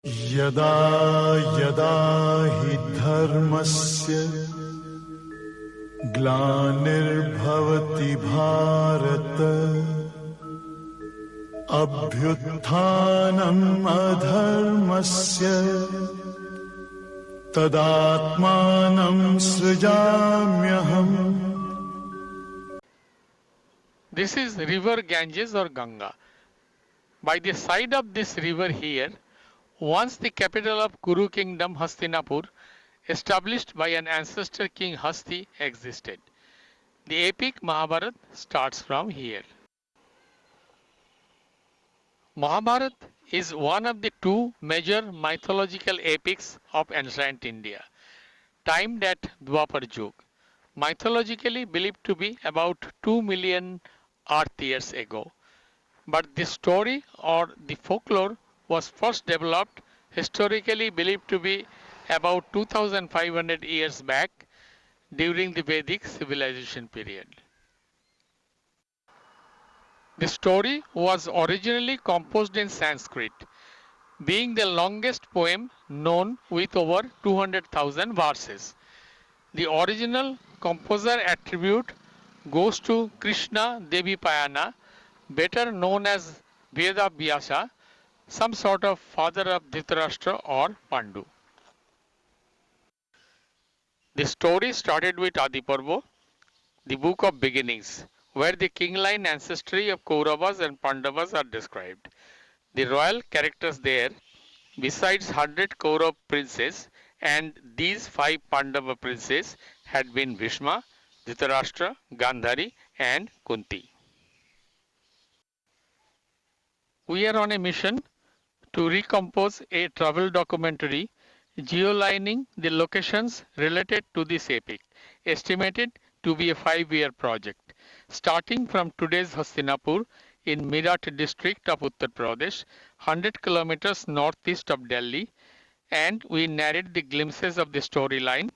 यदा यदा हि धर्मस्य ग्लानिर्भवति Bharat अभ्युत्थानम् अधर्मस्य तदात्मानं सृजाम्यहम्. This is river Ganges or Ganga. By the side of this river here, once the capital of Kuru kingdom Hastinapur, established by an ancestor king Hasti, existed. The epic Mahabharat starts from here. Mahabharat is one of the two major mythological epics of ancient India, timed at Dwapar Yug, mythologically believed to be about 2 million Earth years ago. But the story or the folklore was first developed, historically believed to be about 2500 years back during the Vedic civilization period. The story was originally composed in Sanskrit, being the longest poem known with over 200,000 verses. The original composer attribute goes to Krishna Devi Payana, better known as Veda Vyasa, some sort of father of Dhritarashtra or Pandu. The story started with Adi Parva, the book of beginnings, where the king-line ancestry of Kauravas and Pandavas are described. The royal characters there, besides 100 Kaurav princes and these 5 Pandava princes, had been Bhishma, Dhritarashtra, Gandhari and Kunti. We are on a mission to recompose a travel documentary geolining the locations related to this epic, estimated to be a 5-year project, starting from today's Hastinapur in Meerut district of Uttar Pradesh, 100 kilometers northeast of Delhi, and we narrate the glimpses of the storyline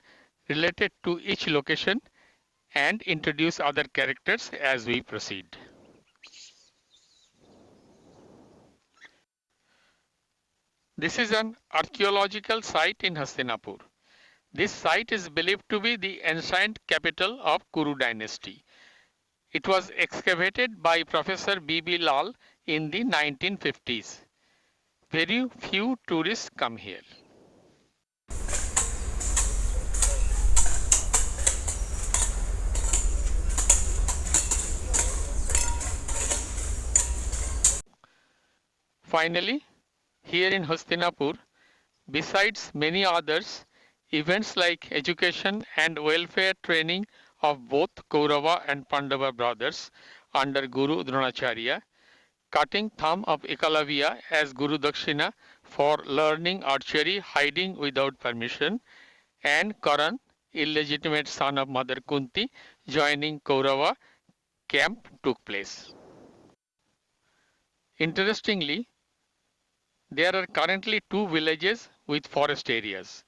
related to each location and introduce other characters as we proceed. This is an archaeological site in Hastinapur. This site is believed to be the ancient capital of Kuru dynasty. It was excavated by Professor B.B. Lal in the 1950s. Very few tourists come here. Finally, here in Hastinapur, besides many others, events like education and welfare training of both Kaurava and Pandava brothers under Guru Dronacharya, cutting thumb of Ekalavya as Guru Dakshina for learning archery hiding without permission, and Karan, illegitimate son of Mother Kunti, joining Kaurava camp took place. Interestingly, there are currently 2 villages with forest areas,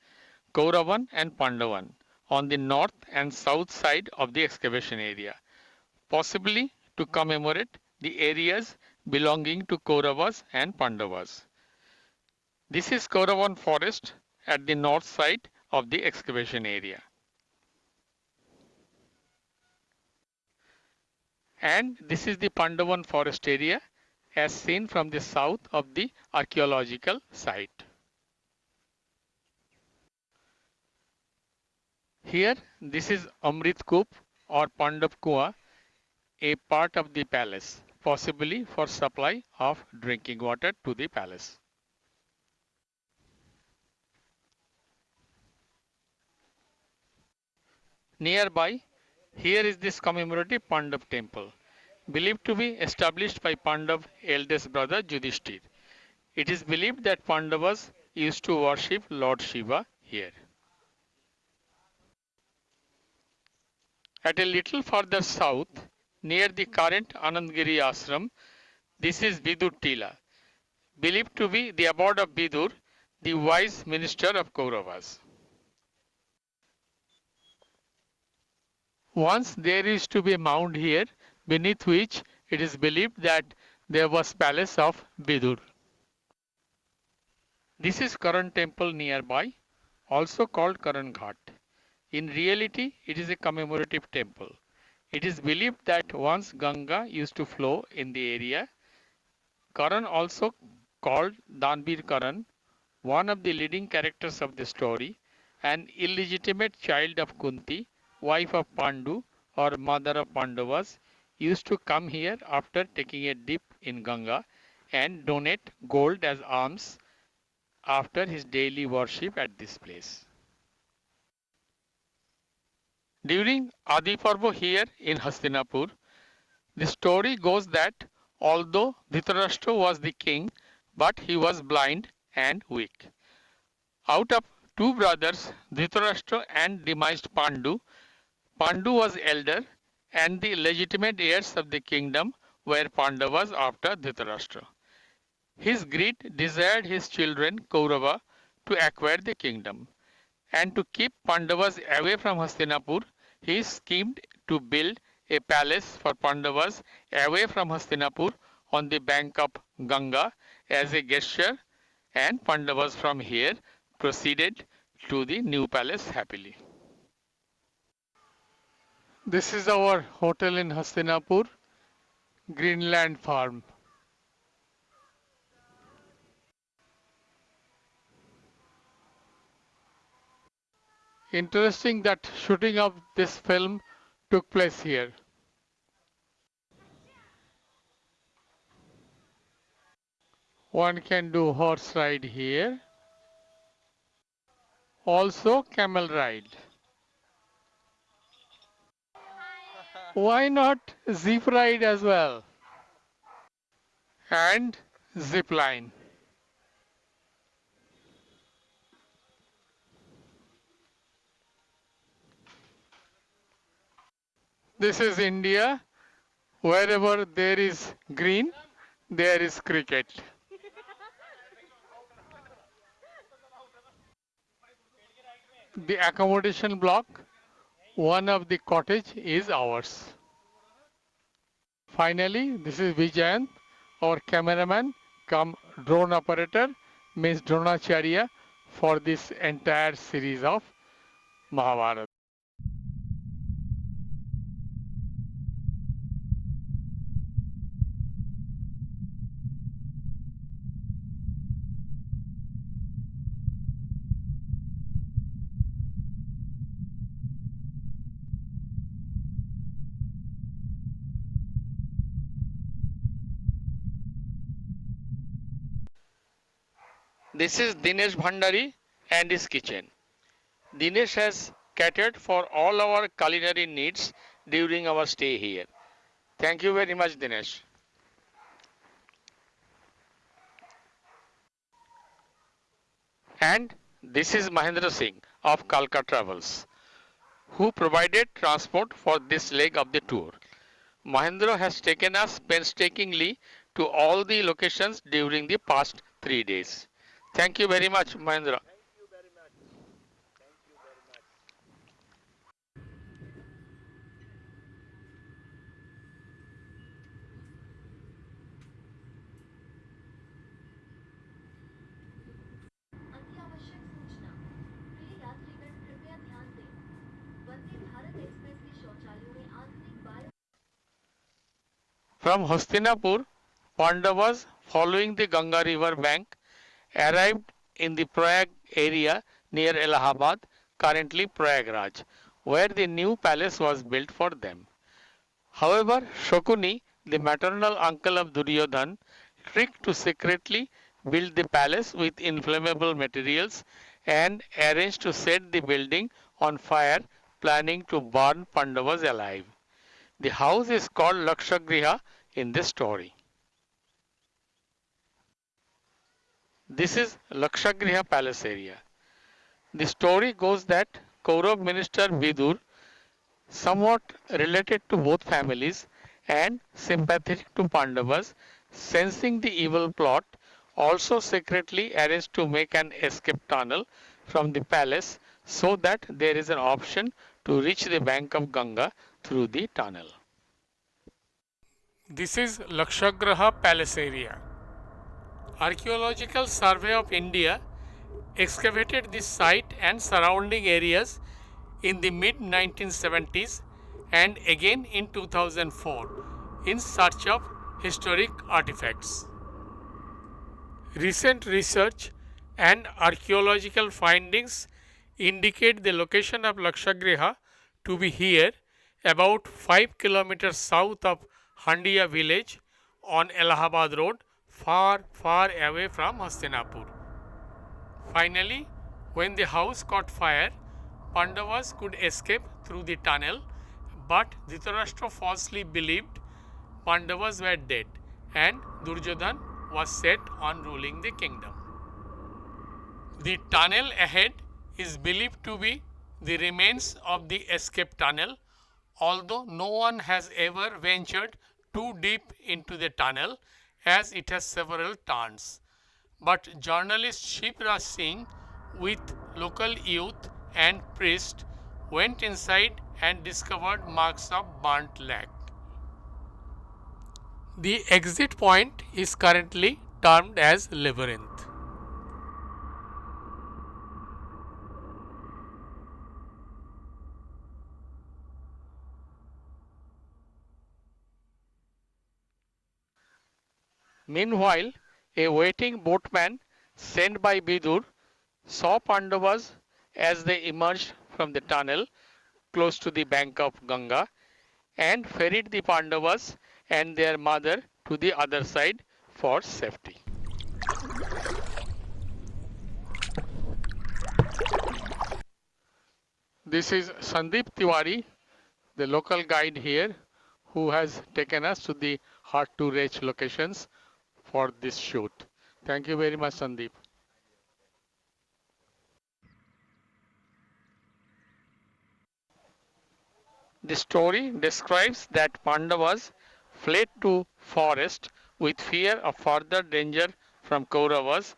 Kauravan and Pandawan, on the north and south side of the excavation area, possibly to commemorate the areas belonging to Kauravas and Pandavas. This is Kauravan forest at the north side of the excavation area. And this is the Pandavan forest area as seen from the south of the archaeological site. Here, this is Amrit Coop or Pandav Kua, a part of the palace, possibly for supply of drinking water to the palace. Nearby, here is this commemorative Pandav temple, believed to be established by Pandav eldest brother Yudhishthir. It is believed that Pandavas used to worship Lord Shiva here. At a little further south, near the current Anandgiri ashram, this is Vidur Tila, believed to be the abode of Vidur, the wise minister of Kauravas. Once there used to be a mound here, beneath which it is believed that there was palace of Vidur. This is Karan temple nearby, also called Karan Ghat. In reality, it is a commemorative temple. It is believed that once Ganga used to flow in the area. Karan, also called Danbir Karan, one of the leading characters of the story, an illegitimate child of Kunti, wife of Pandu or mother of Pandavas, used to come here after taking a dip in Ganga and donate gold as alms after his daily worship at this place. During Adi Parva here in Hastinapur, the story goes that although Dhritarashtra was the king, but he was blind and weak. Out of two brothers, Dhritarashtra and demised Pandu, Pandu was elder, and the legitimate heirs of the kingdom were Pandavas after Dhritarashtra. His greed desired his children Kaurava to acquire the kingdom, and to keep Pandavas away from Hastinapur, he schemed to build a palace for Pandavas away from Hastinapur on the bank of Ganga as a gesture, and Pandavas from here proceeded to the new palace happily. This is our hotel in Hastinapur, Greenland Farm. Interesting that shooting of this film took place here. One can do horse ride here. Also camel ride. Why not zip ride as well? And zip line. This is India. Wherever there is green, there is cricket. The accommodation block, one of the cottage is ours. Finally, this is Vijayant, our cameraman come drone operator, means Dronacharya for this entire series of Mahabharat. This is Dinesh Bhandari and his kitchen. Dinesh has catered for all our culinary needs during our stay here. Thank you very much, Dinesh. And this is Mahendra Singh of Kalka Travels, who provided transport for this leg of the tour. Mahendra has taken us painstakingly to all the locations during the past 3 days. Thank you very much, Mahendra. अति आवश्यक सूचना प्रिय यात्रीगण कृपया ध्यान दें Vande Bharat express के शौचालयों में आधुनिक bio From Hastinapur, Pandavas, following the Ganga river bank, arrived in the Prayag area near Allahabad, currently Prayagraj, where the new palace was built for them. However, Shakuni, the maternal uncle of Duryodhan, tricked to secretly build the palace with inflammable materials and arranged to set the building on fire, planning to burn Pandavas alive. The house is called Lakshagraha in this story. This is Lakshagraha palace area. The story goes that Kaurav minister Vidur, somewhat related to both families and sympathetic to Pandavas, sensing the evil plot, also secretly arranged to make an escape tunnel from the palace so that there is an option to reach the bank of Ganga through the tunnel. This is Lakshagraha palace area. Archaeological Survey of India excavated this site and surrounding areas in the mid 1970s and again in 2004 in search of historic artifacts. Recent research and archaeological findings indicate the location of Lakshagraha to be here, about 5 kilometers south of Handia village on Allahabad road, far away from Hastinapur. Finally, when the house caught fire, Pandavas could escape through the tunnel, but Dhritarashtra falsely believed Pandavas were dead and Duryodhan was set on ruling the kingdom. The tunnel ahead is believed to be the remains of the escape tunnel, although no one has ever ventured too deep into the tunnel as it has several turns. But journalist Shivraj Singh with local youth and priest went inside and discovered marks of burnt lag. The exit point is currently termed as Labyrinth. Meanwhile, a waiting boatman sent by Vidur saw Pandavas as they emerged from the tunnel close to the bank of Ganga and ferried the Pandavas and their mother to the other side for safety. This is Sandeep Tiwari, the local guide here, who has taken us to the hard to reach locations for this shoot. Thank you very much, Sandeep. The story describes that Pandavas fled to forest with fear of further danger from Kauravas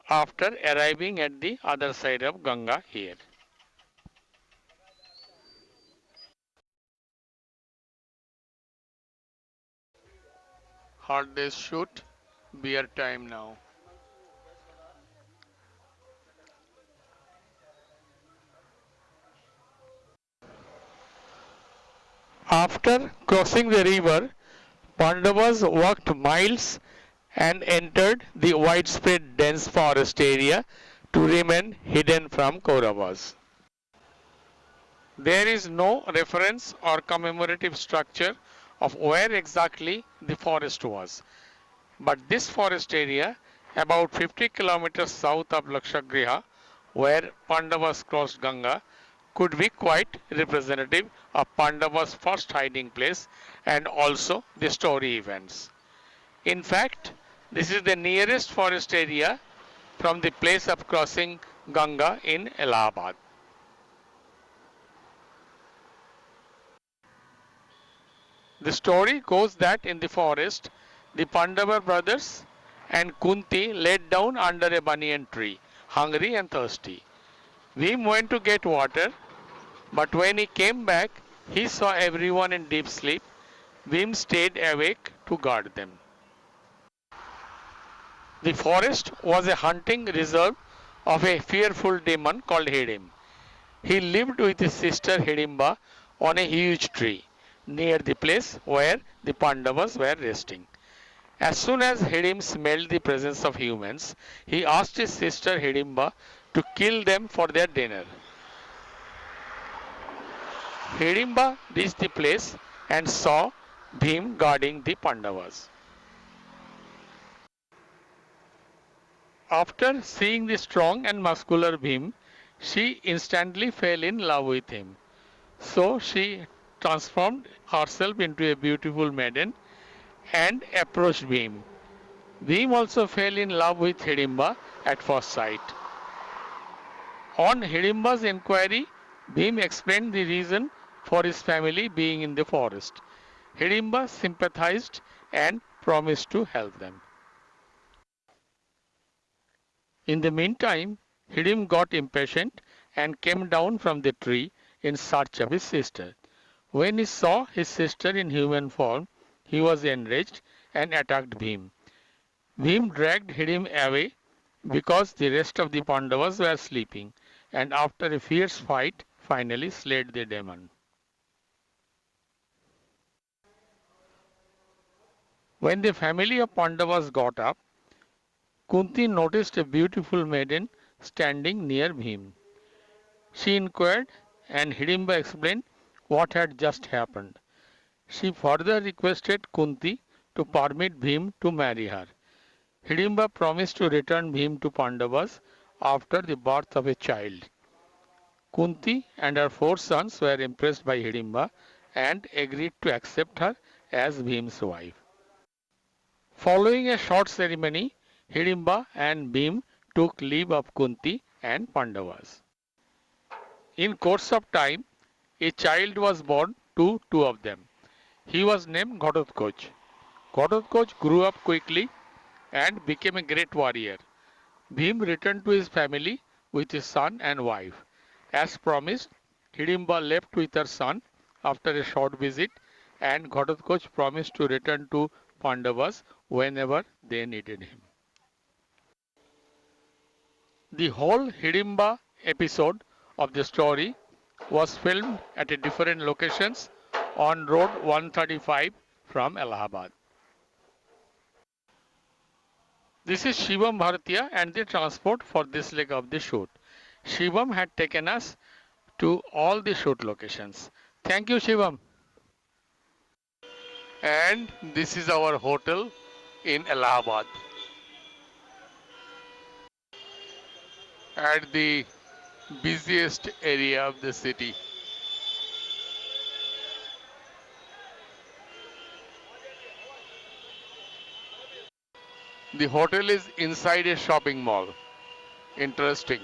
after arriving at the other side of Ganga here. Hard day's shoot, beer time now. After crossing the river, Pandavas walked miles and entered the widespread dense forest area to remain hidden from Kauravas. There is no reference or commemorative structure of where exactly the forest was, but this forest area, about 50 kilometers south of Lakshagraha, where Pandavas crossed Ganga, could be quite representative of Pandavas' first hiding place and also the story events. In fact, this is the nearest forest area from the place of crossing Ganga in Allahabad. The story goes that in the forest, the Pandava brothers and Kunti laid down under a banyan tree, hungry and thirsty. Bhim went to get water, but when he came back, he saw everyone in deep sleep. Bhim stayed awake to guard them. The forest was a hunting reserve of a fearful demon called Hidim. He lived with his sister Hidimba on a huge tree near the place where the Pandavas were resting. As soon as Hidim smelled the presence of humans, he asked his sister Hidimba to kill them for their dinner. Hidimba reached the place and saw Bhim guarding the Pandavas. After seeing the strong and muscular Bhim, she instantly fell in love with him. So she transformed herself into a beautiful maiden and approached Bhim. Bhim also fell in love with Hidimba at first sight. On Hidimba's inquiry, Bhim explained the reason for his family being in the forest. Hidimba sympathized and promised to help them. In the meantime, Hidim got impatient and came down from the tree in search of his sister. When he saw his sister in human form, he was enraged and attacked Bhim. Bhim dragged Hidim away because the rest of the Pandavas were sleeping, and after a fierce fight, finally slayed the demon. When the family of Pandavas got up, Kunti noticed a beautiful maiden standing near Bhim. She inquired, and Hidimba explained what had just happened. She further requested Kunti to permit Bhim to marry her. Hidimba promised to return Bhim to Pandavas after the birth of a child. Kunti and her four sons were impressed by Hidimba and agreed to accept her as Bhim's wife. Following a short ceremony, Hidimba and Bhim took leave of Kunti and Pandavas. In course of time, a child was born to two of them. He was named Ghatotkacha. Ghatotkacha grew up quickly and became a great warrior. Bhim returned to his family with his son and wife. As promised, Hidimba left with her son after a short visit, and Ghatotkacha promised to return to Pandavas whenever they needed him. The whole Hidimba episode of the story was filmed at a different locations on Road 135 from Allahabad. This is Shivam Bharatiya and the transport for this leg of the shoot. Shivam had taken us to all the shoot locations. Thank you, Shivam. And this is our hotel in Allahabad at the busiest area of the city. The hotel is inside a shopping mall. Interesting.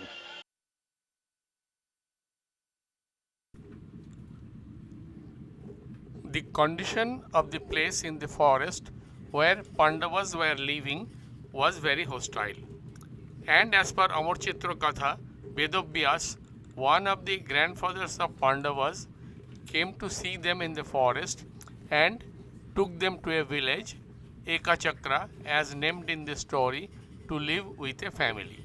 The condition of the place in the forest where Pandavas were living was very hostile. And as per Amar Chitra Katha, Vedavyas, one of the grandfathers of Pandavas, came to see them in the forest and took them to a village, Ekachakra, as named in the story, to live with a family.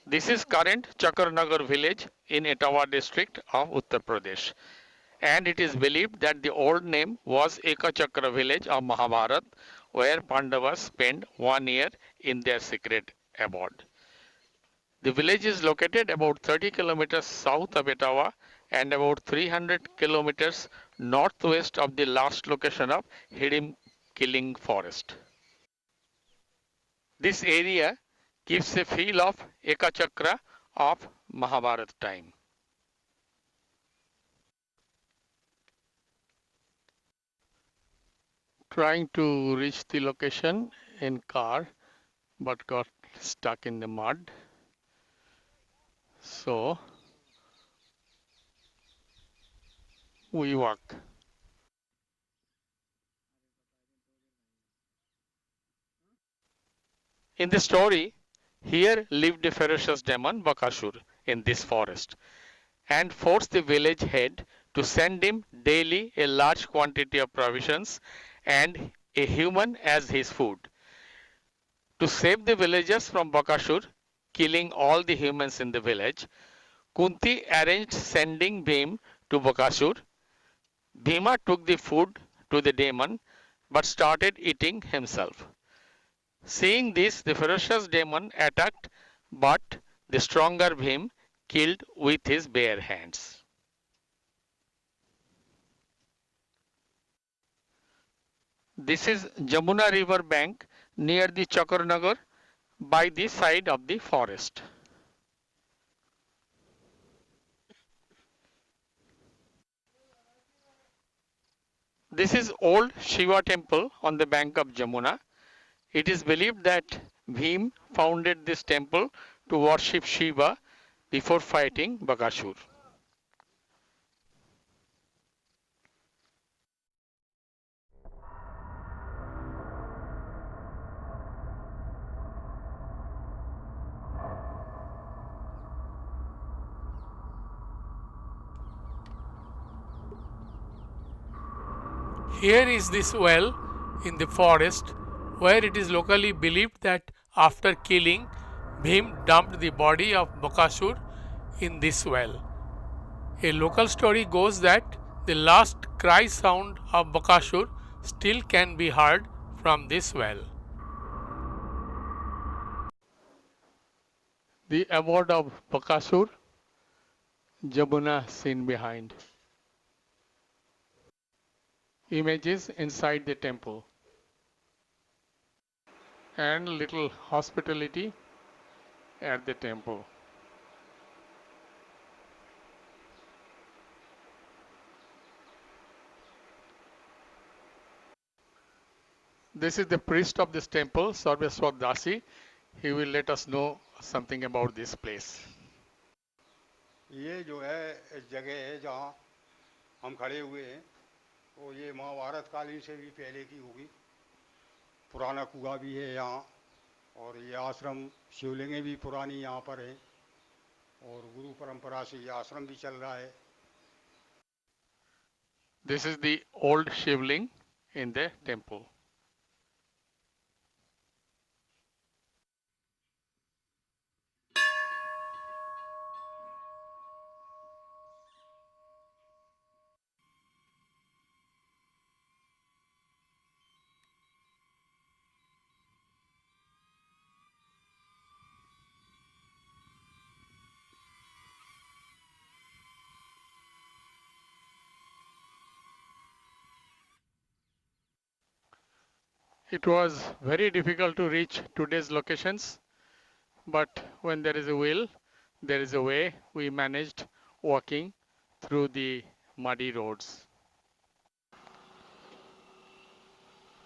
This is current Chakar Nagar village in Etawah district of Uttar Pradesh. And it is believed that the old name was Ekachakra village of Mahabharat, where Pandavas spent 1 year in their secret abode. The village is located about 30 kilometers south of Etawah and about 300 kilometers northwest of the last location of Hidim Killing Forest. This area gives a feel of Ekachakra of Mahabharat time. Trying to reach the location in car but got stuck in the mud. So we walk. In the story, here lived a ferocious demon Bakasur in this forest and forced the village head to send him daily a large quantity of provisions and a human as his food. To save the villagers from Bakasur killing all the humans in the village, Kunti arranged sending Bhim to Bakasur. Bhima took the food to the demon but started eating himself. Seeing this, the ferocious demon attacked, but the stronger Bhim killed with his bare hands. This is Jamuna river bank near the Chakar Nagar by the side of the forest. This is old Shiva temple on the bank of Jamuna. It is believed that Bhim founded this temple to worship Shiva before fighting Bakasur. Here is this well in the forest, where it is locally believed that after killing, Bhim dumped the body of Bakasur in this well. A local story goes that the last cry sound of Bakasur still can be heard from this well. The abode of Bakasur, Jamuna seen behind. Images inside the temple. And little hospitality at the temple. This is the priest of this temple, Sarveswar Dasi. He will let us know something about this place. ये जो है जगह है जहाँ हम खड़े हुए हैं वो ये महाभारत कालीन से भी पहले की होगी। पुराना कुआं भी है यहाँ और ये आश्रम शिवलिंगें भी पुरानी यहाँ पर हैं और गुरु परंपरा से ये आश्रम भी चल रहा है। This is the old shivling in the temple. It was very difficult to reach today's locations, but when there is a will, there is a way. We managed walking through the muddy roads.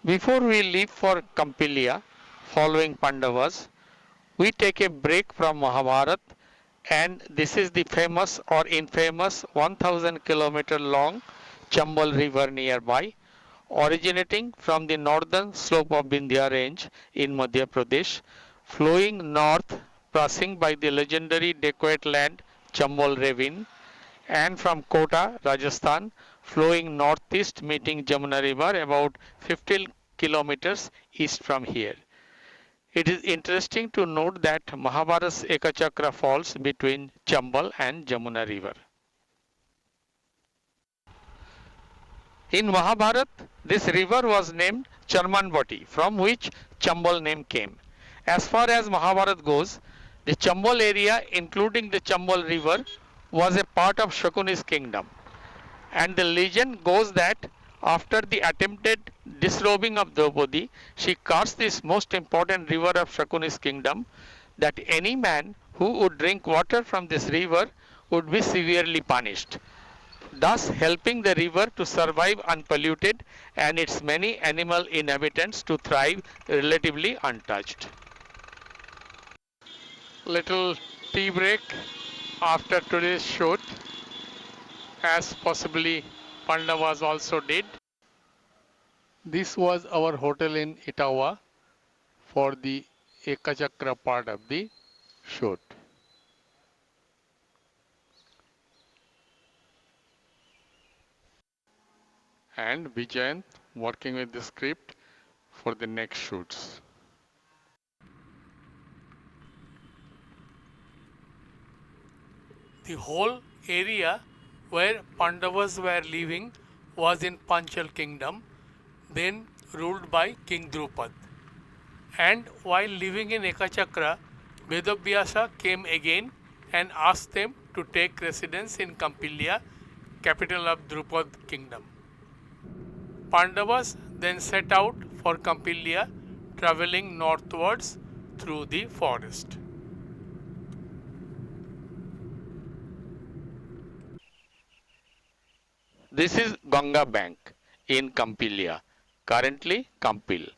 Before we leave for Kampilia, following Pandavas, we take a break from Mahabharat, and this is the famous or infamous 1000-kilometer long Chambal River nearby, originating from the northern slope of Vindhya range in Madhya Pradesh, flowing north, passing by the legendary Dacoit land Chambal Ravine, and from Kota, Rajasthan, flowing northeast, meeting Jamuna River about 15 kilometers east from here. It is interesting to note that Mahabharat's Ekachakra falls between Chambal and Jamuna River. In Mahabharat, this river was named Charmanvati, from which Chambal name came. As far as Mahabharat goes, the Chambal area, including the Chambal river, was a part of Shakuni's kingdom. And the legend goes that after the attempted disrobing of Draupadi, she cursed this most important river of Shakuni's kingdom, that any man who would drink water from this river would be severely punished, thus helping the river to survive unpolluted and its many animal inhabitants to thrive relatively untouched. Little tea break after today's shoot, as possibly Pandavas also did. This was our hotel in Itawa for the Ekachakra part of the shoot. And Vijayant working with the script for the next shoots. The whole area where Pandavas were living was in Panchal kingdom, then ruled by King Drupad. And while living in Ekachakra, Vedavyasa came again and asked them to take residence in Kampilia, capital of Drupad kingdom. Pandavas then set out for Kampilia, traveling northwards through the forest. This is Ganga bank in Kampilia, currently Kampil,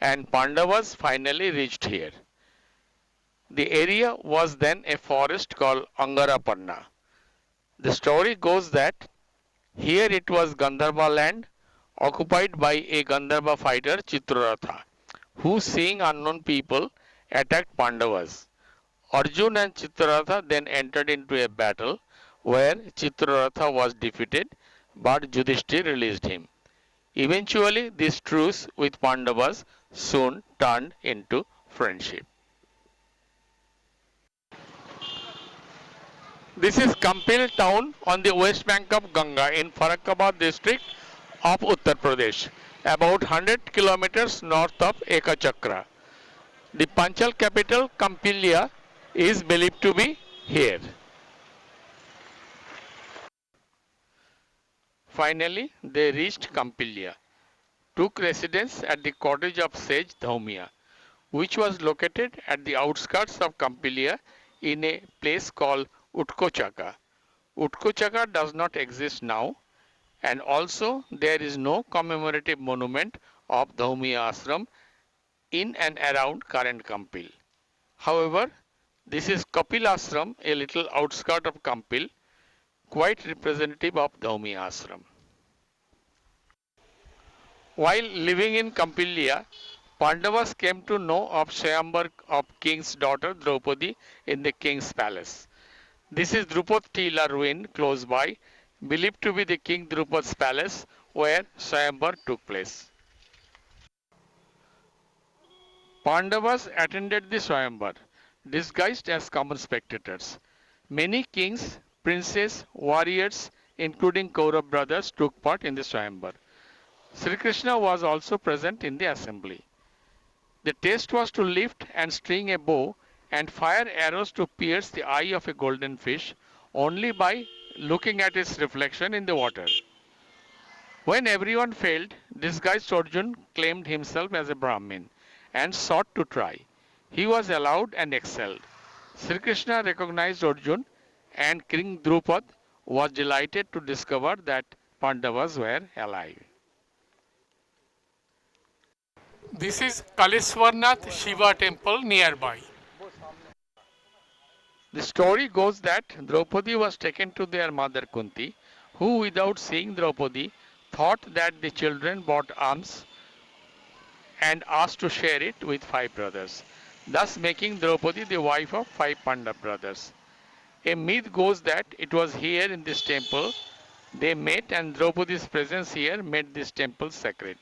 and Pandavas finally reached here. The area was then a forest called Angaraparna. The story goes that here it was Gandharva land occupied by a Gandharva fighter Chitraratha, who, seeing unknown people, attacked Pandavas. Arjun and Chitraratha then entered into a battle where Chitraratha was defeated, but Yudhishthir released him. Eventually, this truce with Pandavas soon turned into friendship. This is Kampil town on the west bank of Ganga in Farrukhabad district of Uttar Pradesh, about 100 kilometers north of Ekachakra. The Panchal capital Kampilia is believed to be here. Finally, they reached Kampilia, took residence at the cottage of sage Dhaumia, which was located at the outskirts of Kampilia in a place called Utkochaka. Utkochaka does not exist now, and also there is no commemorative monument of Dhaumia Ashram in and around current Kampil. However, this is Kapil Ashram, a little outskirt of Kampil, quite representative of Dhaumia Ashram. While living in Kampilia, Pandavas came to know of Swayamvar of king's daughter Draupadi in the king's palace. This is Drupad Tila ruin close by, believed to be the king Drupad's palace where Swayamvar took place. Pandavas attended the Swayamvar, disguised as common spectators. Many kings, princes, warriors, including Kaurav brothers, took part in the Swayamvar. Sri Krishna was also present in the assembly. The test was to lift and string a bow and fire arrows to pierce the eye of a golden fish only by looking at its reflection in the water. When everyone failed, disguised Arjun claimed himself as a Brahmin and sought to try. He was allowed and excelled. Sri Krishna recognized Arjun, and King Drupad was delighted to discover that Pandavas were alive. This is Kaleswarnath Shiva temple nearby. The story goes that Draupadi was taken to their mother Kunti, who without seeing Draupadi thought that the children brought alms and asked to share it with 5 brothers, thus making Draupadi the wife of 5 Pandav brothers. A myth goes that it was here in this temple they met, and Draupadi's presence here made this temple sacred.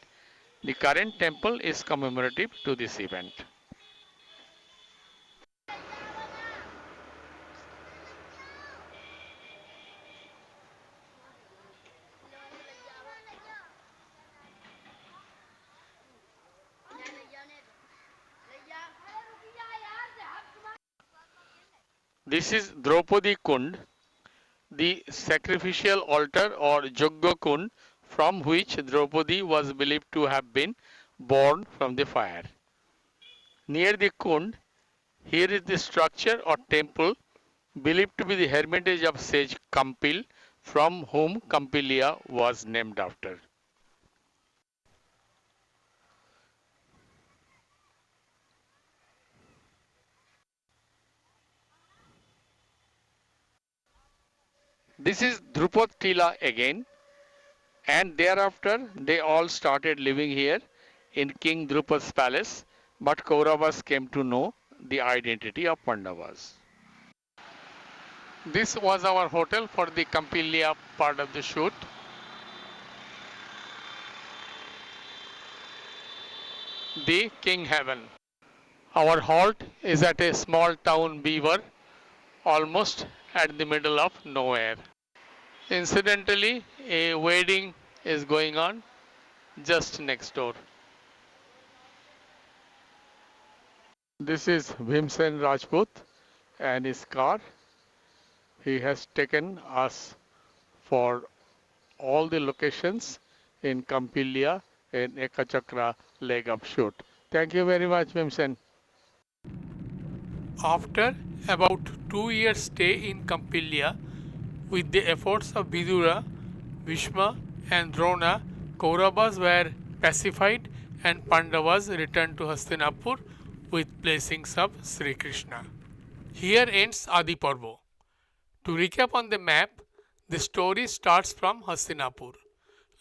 The current temple is commemorative to this event. This is Draupadi Kund, the sacrificial altar or Yogya Kund from which Draupadi was believed to have been born from the fire. Near the Kund, here is the structure or temple believed to be the hermitage of sage Kampil, from whom Kampilia was named after. This is Drupad Tila again, and thereafter they all started living here in King Drupad's palace, but Kauravas came to know the identity of Pandavas. This was our hotel for the Kampilia part of the shoot. The King Heaven. Our halt is at a small town Beaver, almost at the middle of nowhere. Incidentally, a wedding is going on just next door. This is Bhimsen Rajput and his car. He has taken us for all the locations in Kampilia and Ekachakra leg of shoot. Thank you very much, Bhimsen. After about 2 years stay in Kampilia, with the efforts of Vidura, Bhishma and Drona, Kauravas were pacified and Pandavas returned to Hastinapur with blessings of Sri Krishna. Here ends Adi Parva. To recap on the map, the story starts from Hastinapur.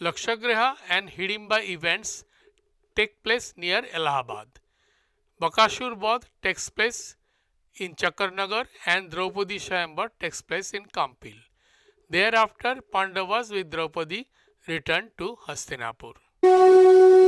Lakshagraha and Hidimba events take place near Allahabad. Bakasur Badh takes place in Chakar Nagar and Draupadi Swayamvar takes place in Kampil. Thereafter, Pandavas with Draupadi returned to Hastinapur. Thank you.